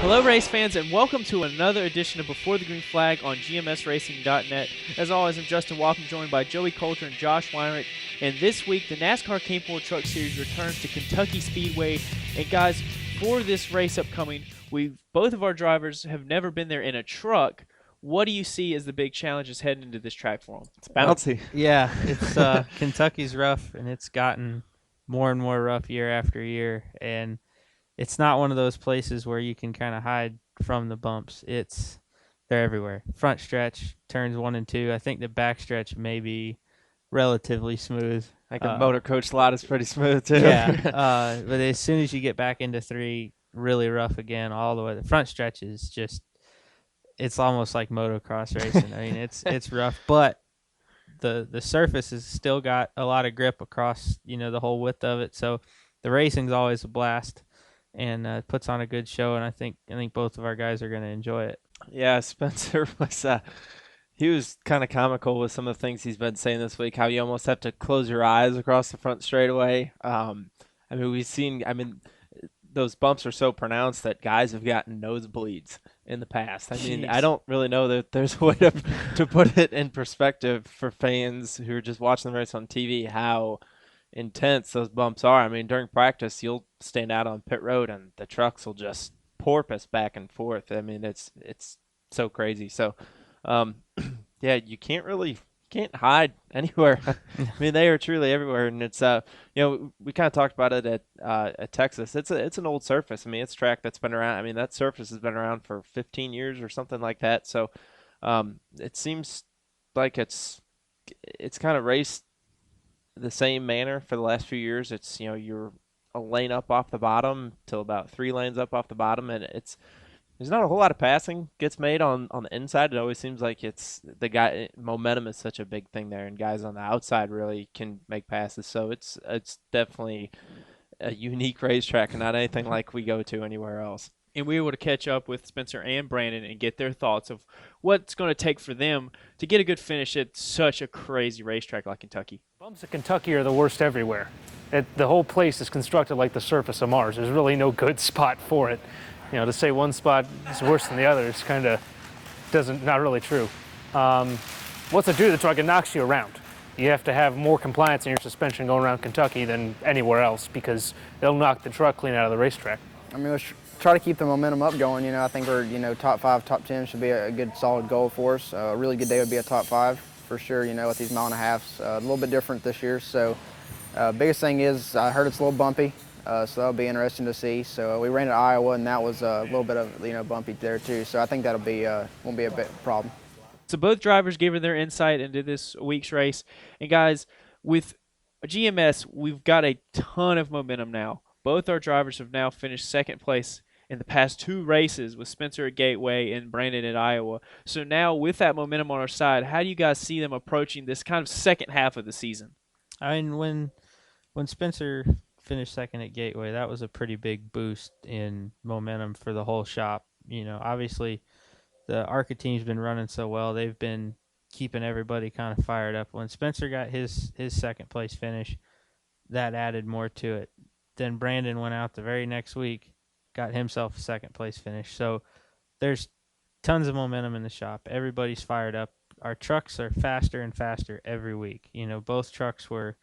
Hello, race fans, and welcome to another edition of Before the Green Flag on GMSRacing.net. As always, I'm Justin Walken, joined by Joey Coulter and Josh Weinrich. And this week, the NASCAR Cape World Truck Series returns to Kentucky Speedway. And guys, for this race upcoming, both of our drivers have never been there in a truck. What do you see as the big challenges heading into this track for them? It's bouncy. Yeah, it's Kentucky's rough, and it's gotten more and more rough year after year. And it's not one of those places where you can kind of hide from the bumps. They're everywhere. Front stretch, turns 1 and 2. I think the back stretch may be relatively smooth. Like a motor coach lot is pretty smooth too. Yeah, but as soon as you get back into 3, really rough again all the way. The front stretch is just, it's almost like motocross racing. I mean, it's rough, but the surface has still got a lot of grip across, the whole width of it. So the racing's always a blast. And puts on a good show, and I think both of our guys are going to enjoy it. Yeah, Spencer was he was kind of comical with some of the things he's been saying this week. How you almost have to close your eyes across the front straightaway. We've seen. Those bumps are so pronounced that guys have gotten nosebleeds in the past. Jeez. I don't really know that there's a way to put it in perspective for fans who are just watching the race on TV. How intense those bumps are. During practice, you'll stand out on pit road and the trucks will just porpoise back and forth. It's so crazy. So, yeah, you can't hide anywhere. They are truly everywhere. And it's, we kind of talked about it at Texas. It's an old surface. It's a track that's been around. That surface has been around for 15 years or something like that. So, it seems like it's kind of raced the same manner for the last few years. It's, you're a lane up off the bottom till about 3 lanes up off the bottom, and there's not a whole lot of passing gets made on the inside. It always seems like momentum is such a big thing there, and guys on the outside really can make passes. So it's definitely a unique racetrack and not anything like we go to anywhere else. And we were able to catch up with Spencer and Brandon and get their thoughts of what's going to take for them to get a good finish at such a crazy racetrack like Kentucky. Bumps at Kentucky are the worst everywhere. The whole place is constructed like the surface of Mars. There's really no good spot for it. To say one spot is worse than the other is not really true. What's it do to the truck? It knocks you around. You have to have more compliance in your suspension going around Kentucky than anywhere else because they'll knock the truck clean out of the racetrack. Let's try to keep the momentum up going. I think we're, top 5, top 10 should be a good solid goal for us. A really good day would be a top 5 for sure, with these 1.5 miles. A little bit different this year. So biggest thing is I heard it's a little bumpy, so that'll be interesting to see. So we ran at Iowa, and that was a little bit of, bumpy there too. So I think that'll be won't be a big problem. So both drivers gave their insight into this week's race. And guys, with GMS, we've got a ton of momentum now. Both our drivers have now finished second place in the past 2 races, with Spencer at Gateway and Brandon at Iowa. So now with that momentum on our side, how do you guys see them approaching this kind of second half of the season? When Spencer finished second at Gateway, that was a pretty big boost in momentum for the whole shop. Obviously the ARCA team's been running so well. They've been keeping everybody kind of fired up. When Spencer got his second place finish, that added more to it. Then Brandon went out the very next week, got himself a second place finish. So there's tons of momentum in the shop. Everybody's fired up. Our trucks are faster and faster every week. Both trucks were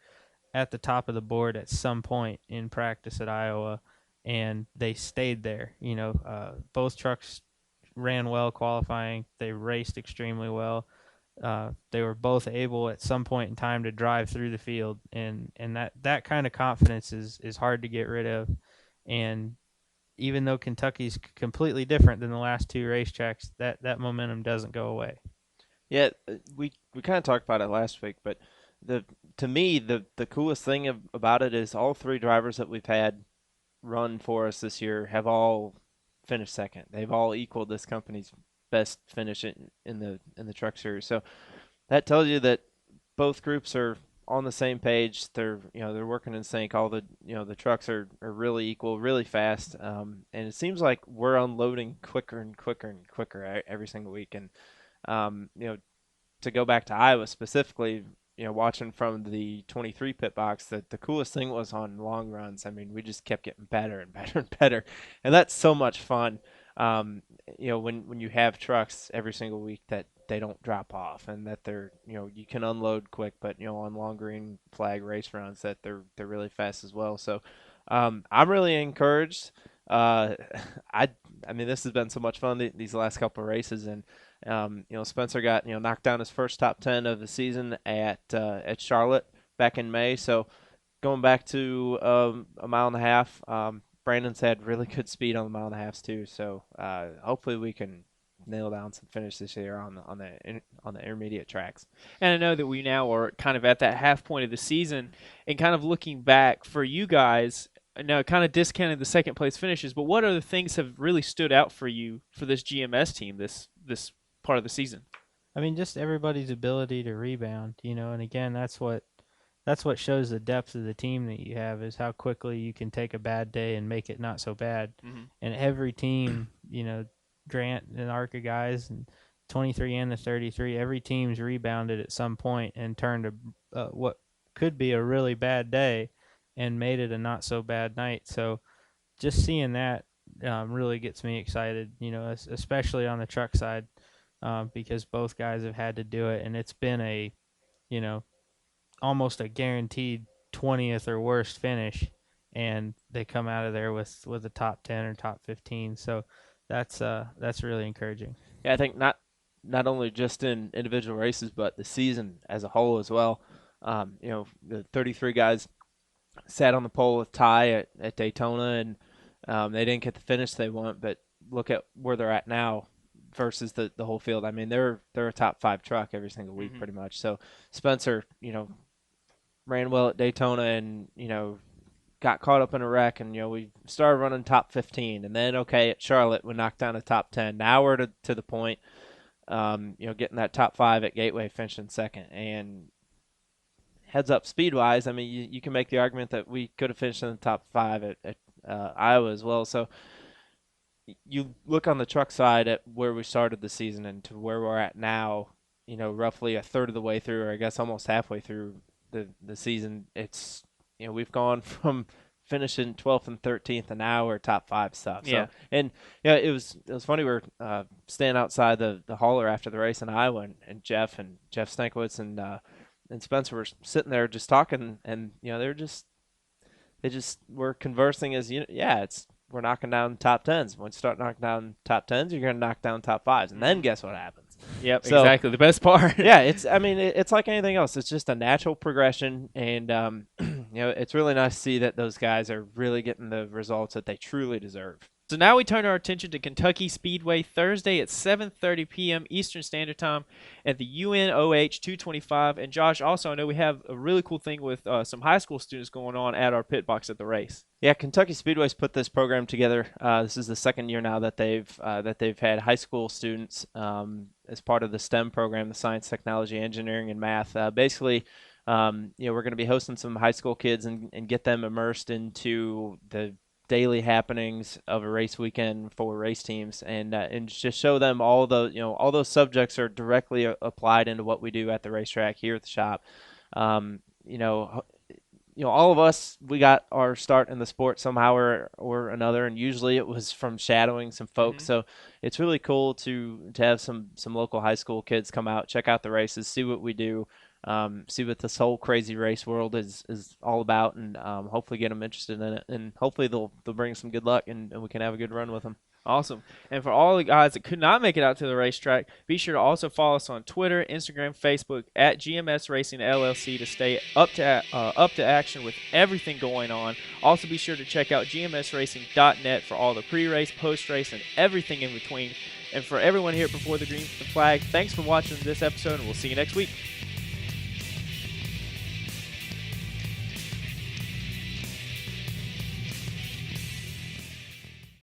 at the top of the board at some point in practice at Iowa, and they stayed there. Both trucks ran well qualifying. They raced extremely well. They were both able at some point in time to drive through the field, and that kind of confidence is hard to get rid of. And even though Kentucky's completely different than the last 2 racetracks, that momentum doesn't go away. Yeah, we kind of talked about it last week, but to me the coolest thing about it is all 3 drivers that we've had run for us this year have all finished second. They've all equaled this company's best finish in the truck series. So that tells you that both groups are on the same page. They're working in sync. All the trucks are really equal, really fast, and it seems like we're unloading quicker and quicker and quicker every single week. And to go back to Iowa specifically, watching from the 23 pit box, that the coolest thing was on long runs. We just kept getting better and better and better, and that's so much fun. when you have trucks every single week that they don't drop off and that they're, you can unload quick, but, on long green flag race runs that they're really fast as well. So I'm really encouraged. I mean, this has been so much fun these last couple of races, and Spencer got knocked down his first top 10 of the season at Charlotte back in May. So going back to a mile and a half, Brandon's had really good speed on the mile and a halves too. So hopefully we can nail down some finish this year on the intermediate tracks. And I know that we now are kind of at that half point of the season, and kind of looking back for you guys. Now, kind of discounted the second place finishes, but what other things have really stood out for you for this GMS team this part of the season? I mean, just everybody's ability to rebound, and again, that's what shows the depth of the team that you have, is how quickly you can take a bad day and make it not so bad. Mm-hmm. And every team, Grant and ARCA guys, and 23 and the 33, every team's rebounded at some point and turned what could be a really bad day and made it a not so bad night. So just seeing that really gets me excited, especially on the truck side, because both guys have had to do it, and it's been almost a guaranteed 20th or worst finish, and they come out of there with a top 10 or top 15. So that's really encouraging. Yeah, I think not only just in individual races, but the season as a whole as well. The 33 guys sat on the pole with Ty at Daytona, and they didn't get the finish they want, but look at where they're at now versus the whole field. I mean, they're a top 5 truck every single week, pretty much. So Spencer, ran well at Daytona and, got caught up in a wreck, and, we started running top 15, and then, at Charlotte, we knocked down a top 10. Now we're to the point, getting that top 5 at Gateway, finishing second. And heads up speed-wise, I mean, you can make the argument that we could have finished in the top 5 at Iowa as well. So you look on the truck side at where we started the season and to where we're at now, roughly a third of the way through, or I guess almost halfway through the season. It's, we've gone from finishing 12th and 13th, and now we're top 5 stuff. So, yeah. And it was funny. We were standing outside the hauler after the race in Iowa, and Jeff Stankiewicz and Spencer were sitting there just talking, and they just were conversing as we're knocking down top 10s. When you start knocking down top 10s, you're going to knock down top 5s, and then guess what happens? Yep, So, exactly. The best part. Yeah, it's like anything else. It's just a natural progression, and it's really nice to see that those guys are really getting the results that they truly deserve. So now we turn our attention to Kentucky Speedway Thursday at 7:30 p.m. Eastern Standard Time at the UNOH 225. And Josh, also, I know we have a really cool thing with some high school students going on at our pit box at the race. Yeah, Kentucky Speedway's put this program together. This is the second year now that they've had high school students as part of the STEM program, the science, technology, engineering, and math. Basically, we're going to be hosting some high school kids and get them immersed into the daily happenings of a race weekend for race teams, and just show them all those subjects are directly applied into what we do at the racetrack here at the shop. All of us, we got our start in the sport somehow or another, and usually it was from shadowing some folks. So it's really cool to have some local high school kids come out, check out the races, see what we do, see what this whole crazy race world is all about, and hopefully get them interested in it, and hopefully they'll bring some good luck, and we can have a good run with them. Awesome. And for all the guys that could not make it out to the racetrack, be sure to also follow us on Twitter, Instagram, Facebook at GMS Racing LLC to stay up to action with everything going on. Also be sure to check out gmsracing.net for all the pre-race, post-race, and everything in between. And for everyone here at Before the Green Flag, thanks for watching this episode, and we'll see you next week.